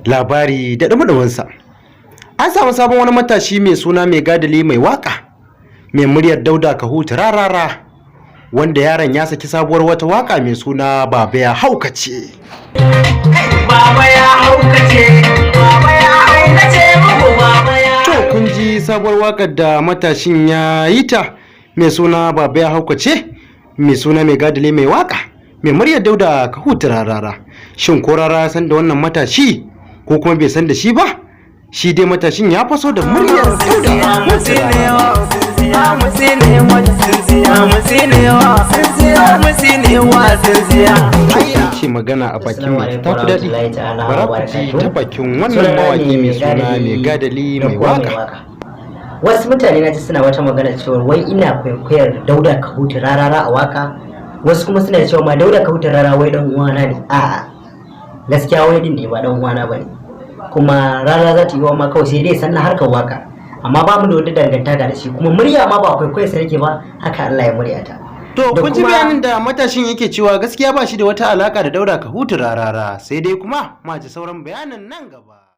labari da ɗumi-ɗuminsa. An samu sabon wani matashi mai suna Mai Gadali mai waka mai muryar Dauda Kahutu Rarara, wanda yaron ya saki sabuwar wata waka mai suna Baba Ya Haukace. Baba ya haukace, baba ya haukace, baba ya. To kun ji sabuwar wakar da matashin ya yi ta mai suna Baba Ya Haukace, mai suna Mai Gadali mai waka mai muryar Dauda Kahutu Rarara. Shin ko Rara san da wannan matashi ko kuma bai san da shi ba? Shi dai matashin ya faso da muryar Dauda. Ce magana a bakin mai ta fi daɗi, bara ku ji ta bakin wannan mawaƙi mai suna Mai Gadali mai waka. Wasu mutane na ji suna wata magana cewa wai ina kwaikwayar Dauda Kahutu Rarara a waka, wasu kuma suna cewa ma Dauda Kahutu Rarara wai dan uwana ne. A'a, gaskiya wai din ne ba dan uwana bane. Kuma Rarara za ta yi wa ma kawai sai dai sannan harkar waka, amma ba mu da wata dangantaka da shi, kuma murya ma ba kwaikwayar sa nake ba, haka Allah ya murya ta. To kun ji bayanin da matashin yake cewa gaskiya ba shi da wata alaka da Dauda Kahutu Rarara, sai dai kuma ma ji sauran bayanin nan gaba.